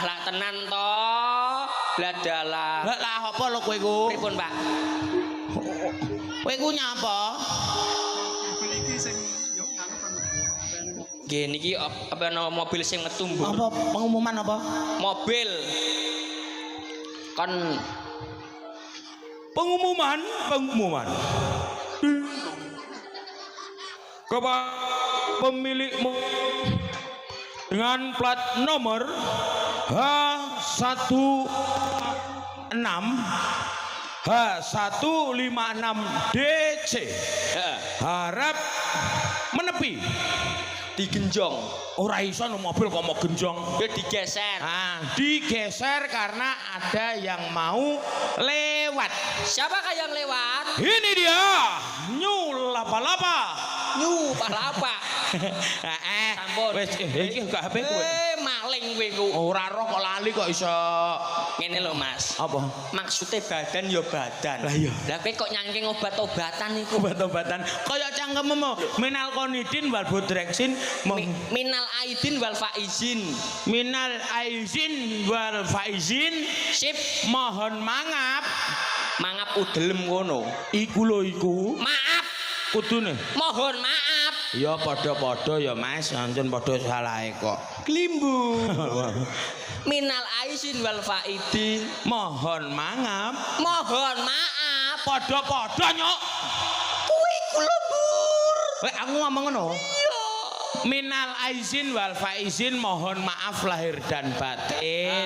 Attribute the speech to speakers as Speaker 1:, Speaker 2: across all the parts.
Speaker 1: Lah tenan to. Lah dalah.
Speaker 2: Lah apa lho kowe iku?
Speaker 1: Pripun, Pak?
Speaker 2: Kowe iku nyapa?
Speaker 1: Nggih niki apa ana mobil sing metu mbur.
Speaker 2: Apa pengumuman apa?
Speaker 1: Mobil. Kon
Speaker 3: Pengumuman. Kepada pemilikmu dengan plat nomor H156DC harap menepi.
Speaker 1: digenjong.
Speaker 2: Ora iso no mobil kok mau genjong.
Speaker 1: Ya digeser.
Speaker 2: Digeser karena ada yang mau lewat.
Speaker 1: Siapakah yang lewat?
Speaker 2: Ini dia, New Lapa-Lapa.
Speaker 1: New Palapa. Sampun.
Speaker 2: Wes iki gak HP kowe.
Speaker 1: Maling kowe ku.
Speaker 2: Ora roh kok lali kok iso.
Speaker 1: Ngene lho Mas.
Speaker 2: Apa?
Speaker 1: Maksudnya badan ya badan.
Speaker 2: Lah iya.
Speaker 1: Lah kowe kok nyangking obat-obatan iku.
Speaker 2: Obat-obatan kaya cangkemmu minal konidin wal bodreksin
Speaker 1: minal aidin wal faizin.
Speaker 2: Minal aizin wal faizin.
Speaker 1: Sip.
Speaker 2: Mohon mangap.
Speaker 1: Mangap udelem ngono.
Speaker 2: Iku lho iku.
Speaker 1: Maaf.
Speaker 2: Kudune.
Speaker 1: Mohon maaf.
Speaker 2: Ya padha-padha ya Mas, ancen padha salahe kok.
Speaker 1: Klimbu. Minal aizin wal faidin.
Speaker 2: Mohon mangap.
Speaker 1: Mohon maaf.
Speaker 2: Padha-padha nyok.
Speaker 1: Kuwi kula Bur.
Speaker 2: Wek aku ngomong ngono.
Speaker 1: Iya.
Speaker 2: Minal aizin wal faizin, mohon maaf lahir dan batin.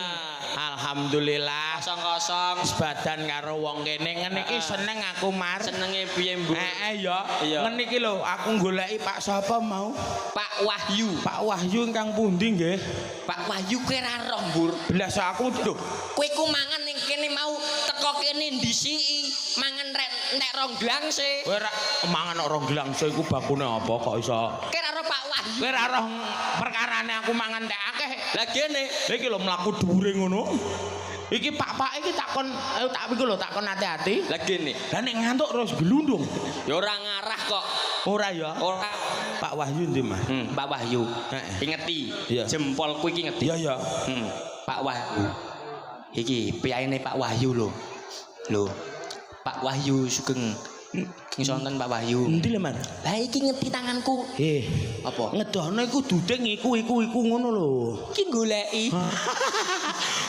Speaker 2: Alhamdulillah.
Speaker 1: Kosong-kosong.
Speaker 2: Sebadan karo wong kene ngene iki seneng aku Mar.
Speaker 1: Senenge piye Mbur?
Speaker 2: Ya. Ngene iki lho aku goleki Pak sapa mau?
Speaker 1: Pak Wahyu.
Speaker 2: Pak Wahyu ingkang pundi nggih?
Speaker 1: Pak Wahyu kowe ra roh Mbur.
Speaker 2: Blas aku lho.
Speaker 1: Kowe ku mangan ning kene mau teko kene ndisiki, mangan nek ronglang se.
Speaker 2: Kowe ra mangan kok ronglang se iku bakune apa kok iso?
Speaker 1: Kowe ra roh Pak Wahyu.
Speaker 2: Kowe ra roh perkarane aku mangan tek akeh.
Speaker 1: Lah kene.
Speaker 2: Lha iki lho mlaku dhuwure ngono. Iki pak-pak iki takon tak iku lho takon hati-hati.
Speaker 1: Lah kene.
Speaker 2: Lah nek ngantuk terus gelundung.
Speaker 1: Ya ora ngarah kok.
Speaker 2: Ora ya.
Speaker 1: Ora.
Speaker 2: Pak Wahyu ndi, Mas?
Speaker 1: Pak Wahyu.
Speaker 2: Heeh.
Speaker 1: Ngeti.
Speaker 2: Iya.
Speaker 1: Jempolku iki ngeti.
Speaker 2: Iya ya.
Speaker 1: Pak Wahyu. Iki piyane Pak Wahyu lho. Lho. Pak Wahyu sugeng sonten Pak Wahyu.
Speaker 2: Endi le, Mas?
Speaker 1: Lah iki ngeti tanganku.
Speaker 2: Apa? Ngedono iku duding iku ngono lho.
Speaker 1: Iki goleki.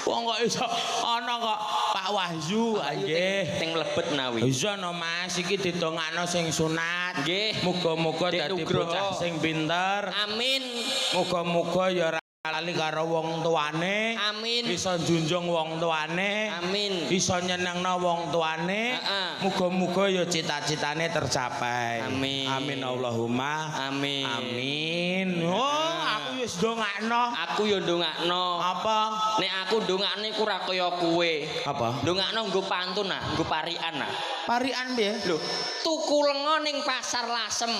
Speaker 2: Wong kok iso ana kok Pak Wahyu nggih
Speaker 1: sing mlebet nawi.
Speaker 2: Iso no Mas iki didongakno sing sunat.
Speaker 1: Nggih.
Speaker 2: Muga-muga dadi bocah sing pinter.
Speaker 1: Amin.
Speaker 2: Muga-muga ya lali karo wong tuane.
Speaker 1: Amin.
Speaker 2: Bisa njunjung wong tuane.
Speaker 1: Amin.
Speaker 2: Bisa nyenengno wong tuane. Muga-muga ya cita-citane tercapai.
Speaker 1: Amin.
Speaker 2: Amin Allahumma.
Speaker 1: Amin.
Speaker 2: Amin. Oh, aku wis ndongakno.
Speaker 1: Aku ya ndongakno.
Speaker 2: Apa?
Speaker 1: Nek aku ndongakne iku ora kaya kowe.
Speaker 2: Apa?
Speaker 1: Ndongakno nggo pantun nggo parian
Speaker 2: Parian piye?
Speaker 1: Lho, tuku lenga ning pasar Lasem.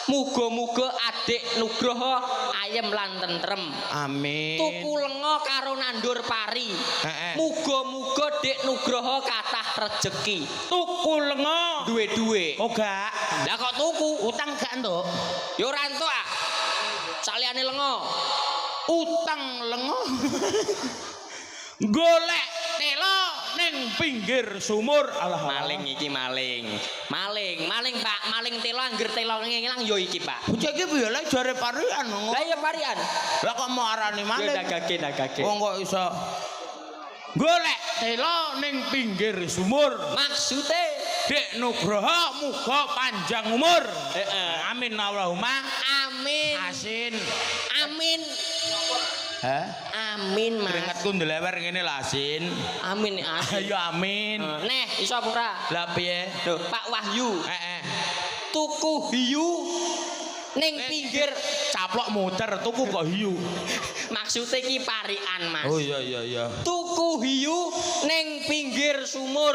Speaker 1: Muga-muga adik Nugroho ayem lan tentrem.
Speaker 2: Amin.
Speaker 1: Tuku lenga karo nandur pari. Muga-muga Dik Nugroho kathah rejeki.
Speaker 2: Tuku lenga
Speaker 1: Duwe-duwe.
Speaker 2: Oh gak.
Speaker 1: Lah kok tuku?
Speaker 2: Utang gak entuk?
Speaker 1: Ya ora entuk ah. Saliyane lenga.
Speaker 2: Utang lenga. Golek telo ning pinggir sumur. Alah
Speaker 1: Maling iki maling. Maling Pak, maling telo angger telo ngilang ya iki Pak.
Speaker 2: Bocah iki piye lek jare parian ngono.
Speaker 1: Lah ya parian.
Speaker 2: Lah kok mau arani maling?
Speaker 1: Dagage.
Speaker 2: Wong kok iso golek telo ning pinggir sumur.
Speaker 1: Maksude
Speaker 2: Dik Nugroho muga panjang umur. Amin Allahumma.
Speaker 1: Amin.
Speaker 2: Asin.
Speaker 1: Amin. Amin Mas.
Speaker 2: Keringetku ndelewer ngene lho Asin.
Speaker 1: Amin asin.
Speaker 2: Ayo amin.
Speaker 1: Neh iso apa ora?
Speaker 2: Lah piye?
Speaker 1: Lho Pak Wahyu. Tuku hiu ning pinggir
Speaker 2: caplok muter tuku kok hiu.
Speaker 1: Maksudnya iki parian Mas.
Speaker 2: Oh iya.
Speaker 1: Tuku hiu ning pinggir sumur.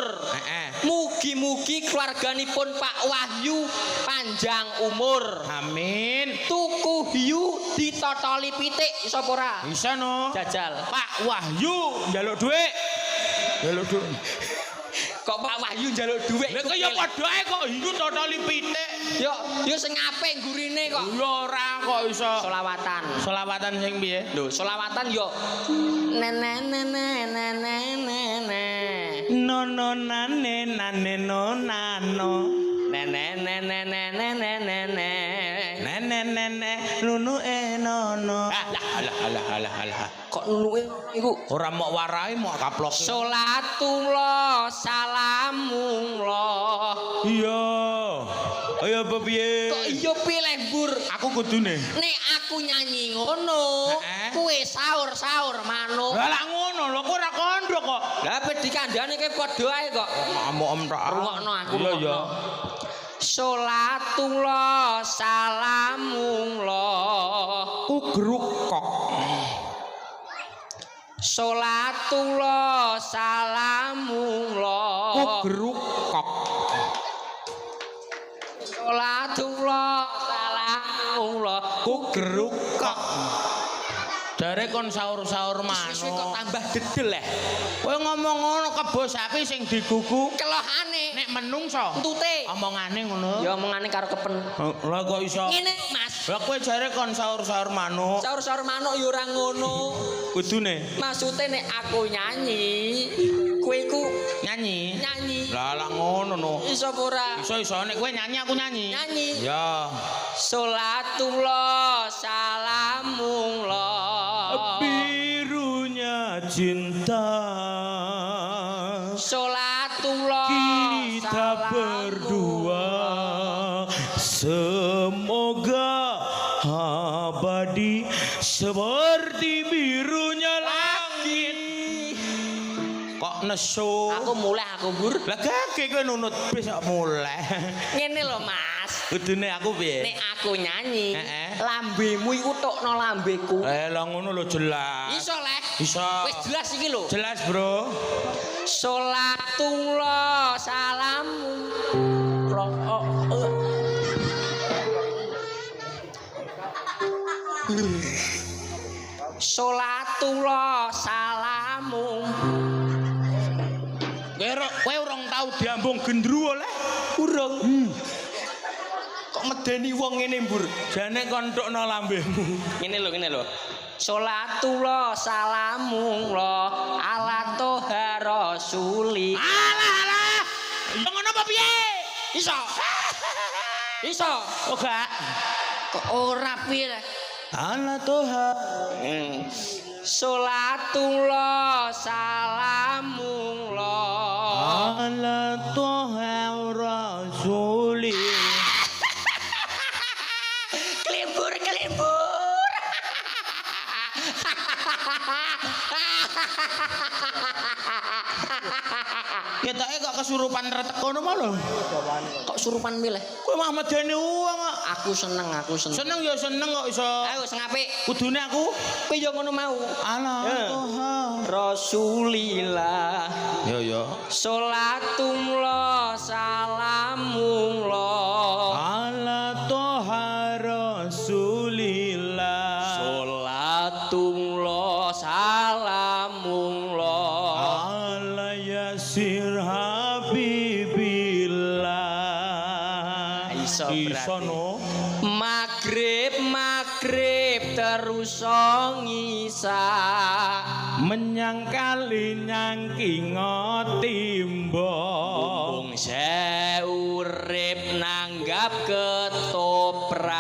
Speaker 1: Mugi-mugi keluarganipun Pak Wahyu panjang umur.
Speaker 2: Amin.
Speaker 1: Tuku hiu ditotoli pitik iso apa ora?
Speaker 2: Bisa no.
Speaker 1: Jajal.
Speaker 2: Pak Wahyu njaluk dhuwit.
Speaker 1: Kok Pak Wahyu njaluk dhuwit.
Speaker 3: Lha kok ya padha ae kok iku totoli pitik.
Speaker 1: Yo sing apik gurine kok.
Speaker 3: Ya ora kok iso.
Speaker 1: Solawatan.
Speaker 3: Selawatan sing piye?
Speaker 1: Lho, solawatan yo
Speaker 3: No no nane nane no nano. Nene nunu nono. Alah.
Speaker 1: Kok nuluke iku?
Speaker 3: Ora mok warai mok kaplok.
Speaker 1: Salatullah salamullah.
Speaker 3: Iya. Ayo apa piye?
Speaker 1: Kok iya pilih Bur?
Speaker 3: Aku kudune.
Speaker 1: Nek aku nyanyi ngono, kuwe sahur manuk.
Speaker 3: Lah lak ngono lho kok ora kandha kok.
Speaker 1: Lah pe dikandhane ke padha ae kok.
Speaker 3: Amuk tak.
Speaker 1: Rungokno aku.
Speaker 3: Iya ya.
Speaker 1: Salatullah salamullah.
Speaker 3: Ugruk kok.
Speaker 1: Salatullah salamullah.
Speaker 3: Ugruk kok.
Speaker 1: Salatullah salamullah.
Speaker 3: Ugruk kok. Dare kon sahur-sahur
Speaker 1: Wis kok
Speaker 3: manuk.
Speaker 1: tambah dedel eh.
Speaker 3: Kowe ngomong ngono kebo sapi sing digugu
Speaker 1: Kelohane
Speaker 3: nek menungso.
Speaker 1: entute.
Speaker 3: Omongane ngono.
Speaker 1: Ya omongane karo kepen.
Speaker 3: Lah kok iso.
Speaker 1: Ngene Mas.
Speaker 3: Lah kowe jare kon sahur-sahur manuk.
Speaker 1: Sahur-sahur manuk ya ora ngono.
Speaker 3: Kudune
Speaker 1: Maksude nek aku nyanyi, kowe iku
Speaker 3: nyanyi.
Speaker 1: nyanyi.
Speaker 3: Lah lak ngono no.
Speaker 1: Iso apa ora?
Speaker 3: Iso nek kowe nyanyi aku nyanyi.
Speaker 1: Nyanyi.
Speaker 3: Ya.
Speaker 1: Salatullah salamullah.
Speaker 3: Birunya cinta
Speaker 1: Salatullah
Speaker 3: kita
Speaker 1: salamullah.
Speaker 3: berdua semoga abadi seperti birunya langit. Kok nesu?
Speaker 1: Aku mulai aku Bur.
Speaker 3: Lah kake kowe nunut bis kok mulai.
Speaker 1: Ngene lho Mas.
Speaker 3: Kudune aku piye?
Speaker 1: Nek aku nyanyi,
Speaker 3: Heeh.
Speaker 1: lambemu iku tokno lambeku.
Speaker 3: Lah ngono lho jelas.
Speaker 1: Iso leh.
Speaker 3: Iso.
Speaker 1: Wis jelas iki lho.
Speaker 3: Jelas, Bro.
Speaker 1: Salatullah salamullah. Salatullah salamu.
Speaker 3: Kowe urung tau diambung gendruwo le?
Speaker 1: Urung. Kok medeni wong ngene, Bur?
Speaker 3: Jane kon tokno lambemu.
Speaker 1: Ngene lho. Salatullah salamullah ala toha rasuli.
Speaker 3: Alah. Ya ngono apa piye?
Speaker 1: Iso. Iso.
Speaker 3: Oh gak.
Speaker 1: Kok ora piye.
Speaker 3: Ala toha.
Speaker 1: Salatullah salamullah.
Speaker 3: Ala toha rasuli.
Speaker 1: Kelimbur.
Speaker 3: Ya tak kok kesurupan retek kono malah.
Speaker 1: Kok surupan milih?
Speaker 3: Kowe mah medeni uang kok.
Speaker 1: Aku seneng.
Speaker 3: Seneng ya seneng kok iso.
Speaker 1: Ayo sing apik.
Speaker 3: Kudune aku.
Speaker 1: Kowe yo ngono mau.
Speaker 3: Ala toha.
Speaker 1: Rasulillah.
Speaker 3: Ya.
Speaker 1: Salatullah salamullah.
Speaker 3: Ala toha rasulillah.
Speaker 1: Salatullah salamullah.
Speaker 3: Ala yasir habibillah.
Speaker 1: Iso berarti.
Speaker 3: no.
Speaker 1: Magrib terus ngisa.
Speaker 3: Menyangkali nyangking timbo.
Speaker 1: Wong seurip nanggap ketoprak.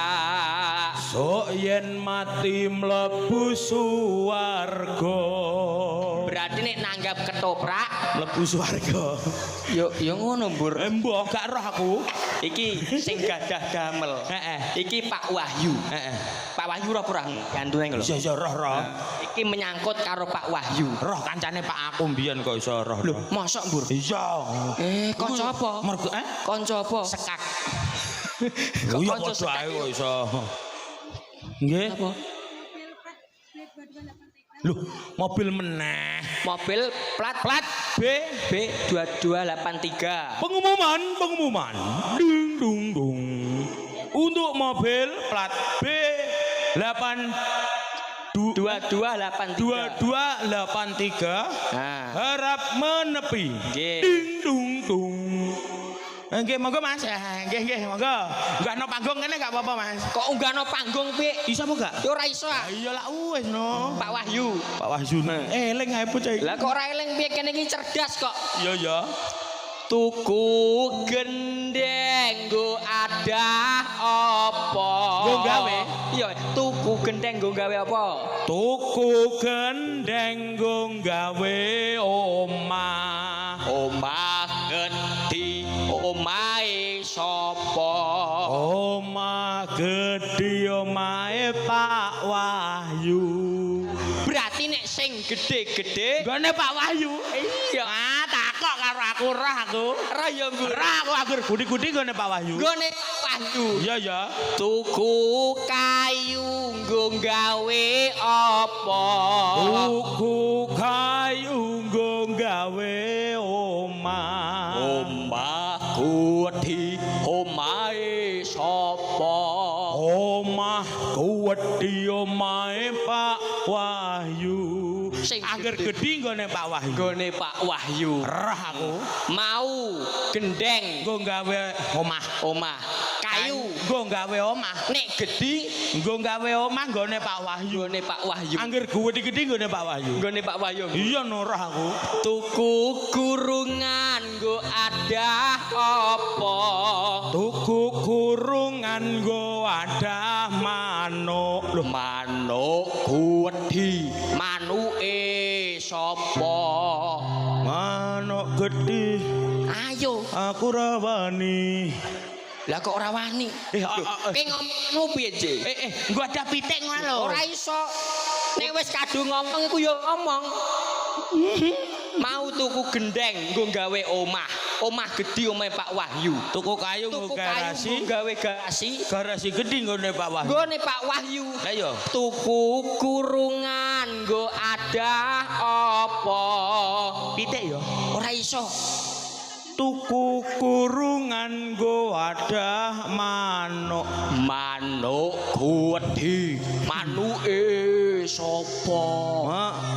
Speaker 3: Sok yen mati mlebu suwarga.
Speaker 1: Berarti nek nanggap ketoprak,
Speaker 3: Mlebu suwarga.
Speaker 1: yo ngono, Bur.
Speaker 3: Mbah gak roh aku.
Speaker 1: Iki sing gadah damel. Iki Pak Wahyu. Pak Wahyu roh ora gantune lho.
Speaker 3: Iya roh.
Speaker 1: Iki menyangkut karo Pak Wahyu.
Speaker 3: Roh kancane Pak aku mbiyen kok iso roh.
Speaker 1: Lho, mosok, Bur?
Speaker 3: Iya.
Speaker 1: Kanca apa?
Speaker 3: Mergo
Speaker 1: Kanca apa?
Speaker 3: sekak.
Speaker 1: Kok
Speaker 3: Iya
Speaker 1: kanca
Speaker 3: padha ae
Speaker 1: sekak?
Speaker 3: kok iso. Nggih.
Speaker 1: Apa?
Speaker 3: Lho, mobil meneh.
Speaker 1: Mobil plat
Speaker 3: B.
Speaker 1: B2283.
Speaker 3: Pengumuman. Ding dung dung. Untuk mobil plat B
Speaker 1: 2283.
Speaker 3: 2283
Speaker 1: Nah.
Speaker 3: harap menepi.
Speaker 1: Nggih.
Speaker 3: Ding dung
Speaker 2: gung. Nggih, monggo Mas. Nggih, monggo. Enggak no panggung kene enggak apa-apa, Mas.
Speaker 1: Kok unggahno panggung piye?
Speaker 2: Iso apa enggak?
Speaker 1: Ya ora iso ah.
Speaker 2: Iya lah wis no.
Speaker 1: Pak Wahyu.
Speaker 2: Pak Wahyu. Eling ae bocah iki.
Speaker 1: Lah kok ora eling piye kene iki cerdas kok.
Speaker 2: Iya ya.
Speaker 1: Tuku gendeng nggo adah apa?
Speaker 2: Nggo gawe?
Speaker 1: Iya, tuku gendeng nggo gawe apa?
Speaker 2: Tuku gendeng nggo gawe omah.
Speaker 1: Omah gedhi, omahe sapa?
Speaker 2: Omah gedhi omahe Pak Wahyu.
Speaker 1: Berarti nek sing gedhe-gedhe
Speaker 2: Gone Pak Wahyu.
Speaker 1: iya.
Speaker 2: Ah, takok karo aku roh aku.
Speaker 1: Ora ya nggo.
Speaker 2: Roh aku agur gudi-gudi gone Pak Wahyu.
Speaker 1: Nggone Wahyu.
Speaker 2: Iya ya.
Speaker 1: Tuku kayu nggo gawe apa?
Speaker 2: Tuku kayu nggo gawe omah.
Speaker 1: Omah gedhi, omahe sapa?
Speaker 2: Omah gedhi omahe Pak Wahyu.
Speaker 1: Sing
Speaker 2: Agar
Speaker 1: gedhe.
Speaker 2: gedhi nggone Pak Wahyu.
Speaker 1: Nggone Pak Wahyu.
Speaker 2: Roh aku.
Speaker 1: Mau gendeng
Speaker 2: Nggo gawe omah.
Speaker 1: omah. Kayu
Speaker 2: nggo gawe omah.
Speaker 1: nek gedhi
Speaker 2: Nggo gawe omah nggone Pak Wahyu.
Speaker 1: nggone Pak Wahyu.
Speaker 2: Angger gedhi nggone Pak Wahyu.
Speaker 1: Nggone Pak Wahyu.
Speaker 2: Iya no roh aku.
Speaker 1: Tuku kurungan nggo adah apa?
Speaker 2: Tuku kurungan nggo wadah manuk. Lho,
Speaker 1: Manuk gedhi, manuke sapa?
Speaker 2: manuk gedhi.
Speaker 1: Ayo.
Speaker 2: Aku rawani.
Speaker 1: Lah kok ora wani? Kowe ngomong piye, Ci?
Speaker 2: Nggo ada pitik ngono lho.
Speaker 1: Ora iso. Nek wis kadung ngomong iku ya ngomong. Mau tuku gendeng nggo gawe omah. Omah gedhi omahe Pak Wahyu.
Speaker 2: Tuku kayu
Speaker 1: Tuku
Speaker 2: nggo
Speaker 1: kayu
Speaker 2: garasi.
Speaker 1: nggo gawe garasi.
Speaker 2: Garasi gedhi nggone Pak Wahyu.
Speaker 1: Nggone Pak Wahyu.
Speaker 2: Lah iya.
Speaker 1: Tuku kurungan nggo adah apa?
Speaker 2: Pitik ya.
Speaker 1: Ora iso.
Speaker 2: Tuku kurungan nggo wadah manuk.
Speaker 1: Manuk gedhi, manuke sapa?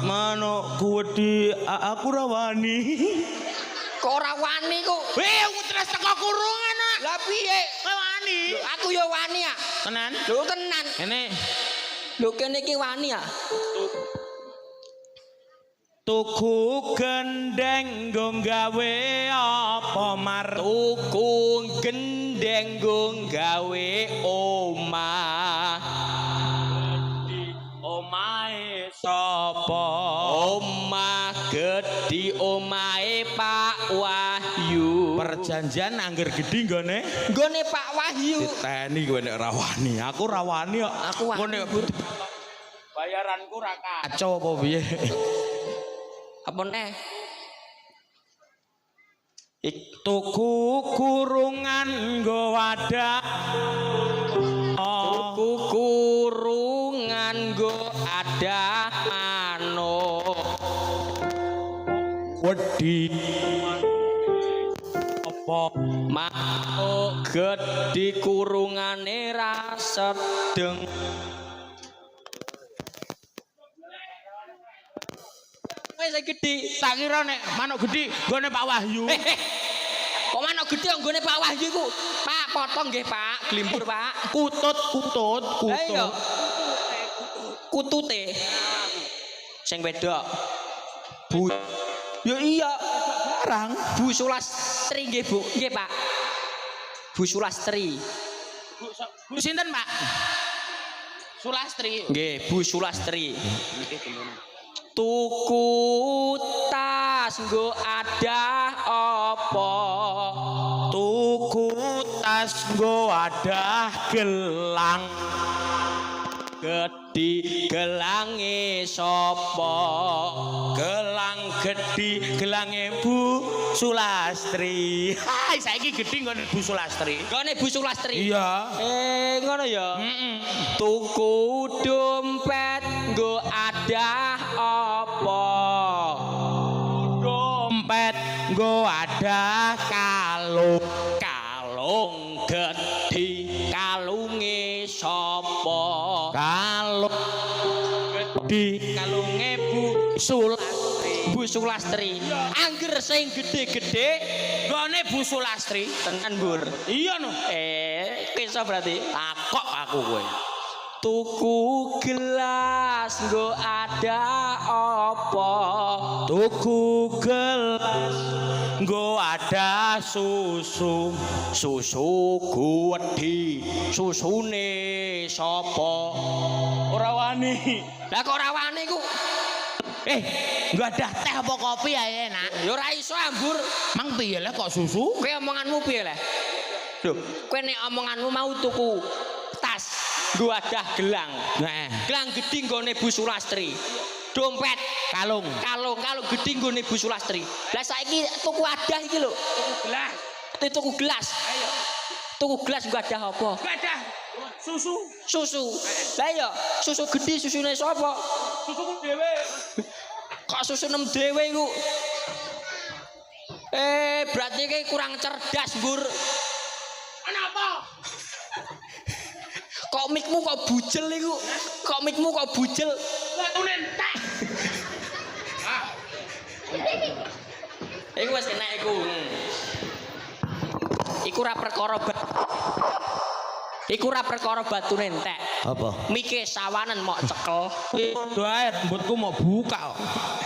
Speaker 2: Manuk gedhi aku rawani.
Speaker 1: Kok ora wani kok?
Speaker 2: Terus teko kurungan ah.
Speaker 1: Lah piye?
Speaker 2: Wani.
Speaker 1: Aku ya wani ah.
Speaker 2: Tenan.
Speaker 1: Lho tenan.
Speaker 2: Ini
Speaker 1: Lho kene iki wani ah.
Speaker 2: tuku gendeng nggo gawe apa mar?
Speaker 1: Tuku gendeng nggo gawe omah.
Speaker 2: Omahe sapa?
Speaker 1: Omah gedhi omahe Pak Wahyu.
Speaker 2: Perjanjian angger gedhi nggone.
Speaker 1: Nggone Pak Wahyu.
Speaker 2: Diteni kowe nek rawani. Aku rawani kok.
Speaker 1: Aku wani.
Speaker 2: Bayaranku ra kacau apa piye?
Speaker 1: Apa neh?
Speaker 2: Tuku kurungan nggo wadah.
Speaker 1: Tuku kurungan nggo adah manuk.
Speaker 2: Wedi apa?
Speaker 1: Manuk gedhi kurungane ra sedeng. Wis gedhi.
Speaker 2: Tak kira nek manuk gedhi nggone Pak Wahyu.
Speaker 1: Kok manuk gedhi nggone Pak Wahyu iku? Pak, potong nggih, Pak. Glimpur, Pak.
Speaker 2: Kutut.
Speaker 1: Lah iya. Kutute. Sing wedok. Bu. Ya iya.
Speaker 2: Barang.
Speaker 1: Bu Sulastri nggih, Bu. Nggih, Pak. Bu Sulastri.
Speaker 2: Bu sinten, Pak? Sulastri.
Speaker 1: Nggih, Bu Sulastri. Tuku tas nggo adah apa?
Speaker 2: Tuku tas nggo wadah gelang.
Speaker 1: Gedhi gelange sapa?
Speaker 2: Gelang gedhi gelange Bu Sulastri. Hai, saiki gedhi nggone Bu Sulastri.
Speaker 1: Nggone Bu Sulastri.
Speaker 2: Iya.
Speaker 1: Ngono ya.
Speaker 2: Heeh.
Speaker 1: Tuku dompet nggo adah apa?
Speaker 2: Dompet nggo ada
Speaker 1: Kalung gedhi kalunge sapa?
Speaker 2: kalung gedhi
Speaker 1: Kalunge Bu Sulastri. Bu Sulastri. Angger sing gedhe-gedhe
Speaker 2: Gone Bu Sulastri.
Speaker 1: Tenan, Bur.
Speaker 2: Iya no.
Speaker 1: Kisah berarti.
Speaker 2: Takok aku kowe.
Speaker 1: Tuku gelas nggo ada apa?
Speaker 2: Tuku gelas nggo ada susu.
Speaker 1: Susu guwedhi. Susune sapa?
Speaker 2: Ora wani.
Speaker 1: Lah kok ora wani ku?
Speaker 2: Nggak ada teh apa kopi ae enak.
Speaker 1: Ya ora iso ambur.
Speaker 2: Mang piye lah kok susu?
Speaker 1: Kowe omonganmu piye le? Lho, kowe nek omonganmu mau tuku tas nggo adah gelang.
Speaker 2: Heeh.
Speaker 1: Gelang gedhi nggone Bu Sulastri. Dompet,
Speaker 2: Kalung.
Speaker 1: kalung gedhi nggone Bu Sulastri. Lah saiki tuku adah iki lho.
Speaker 2: Gelas.
Speaker 1: Tuku gelas.
Speaker 2: Ayo.
Speaker 1: Tuku gelas nggo adah apa?
Speaker 2: Gadah. Susu.
Speaker 1: Susu. Lah iya, susu gedhi susune sapa?
Speaker 2: Susuku dhewe.
Speaker 1: Kok susu nem dhewe iku? Berarti iki kurang cerdas, Bur.
Speaker 2: Kenapa?
Speaker 1: Kok mikmu kok bujel iku? Kok mikmu kok bujel?
Speaker 2: Batune entek.
Speaker 1: Iku wis kena iku. Iku ora perkara Iku ora perkara batune entek.
Speaker 2: Apa?
Speaker 1: Mike sawanen mok cekel.
Speaker 2: Doae mbutku mau buka kok.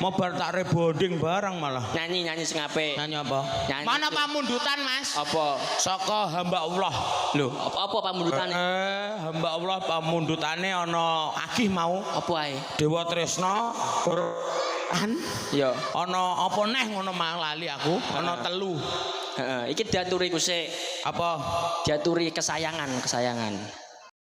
Speaker 2: Mau bar tak rebonding barang malah.
Speaker 1: Nyanyi sing apik.
Speaker 2: Nyanyi apa?
Speaker 1: Nyanyi.
Speaker 2: Mana pamundutan, Mas?
Speaker 1: Apa?
Speaker 2: Saka hamba Allah.
Speaker 1: Lho, apa pamundutane?
Speaker 2: Hamba Allah pamundutane ana agih mau.
Speaker 1: Apa ae?
Speaker 2: Dewa Tresna an
Speaker 1: Ya.
Speaker 2: ana apa neh ngono mang lali aku. Ana telu.
Speaker 1: Heeh, iki diaturi ku sik.
Speaker 2: Apa?
Speaker 1: Diaturi kesayangan.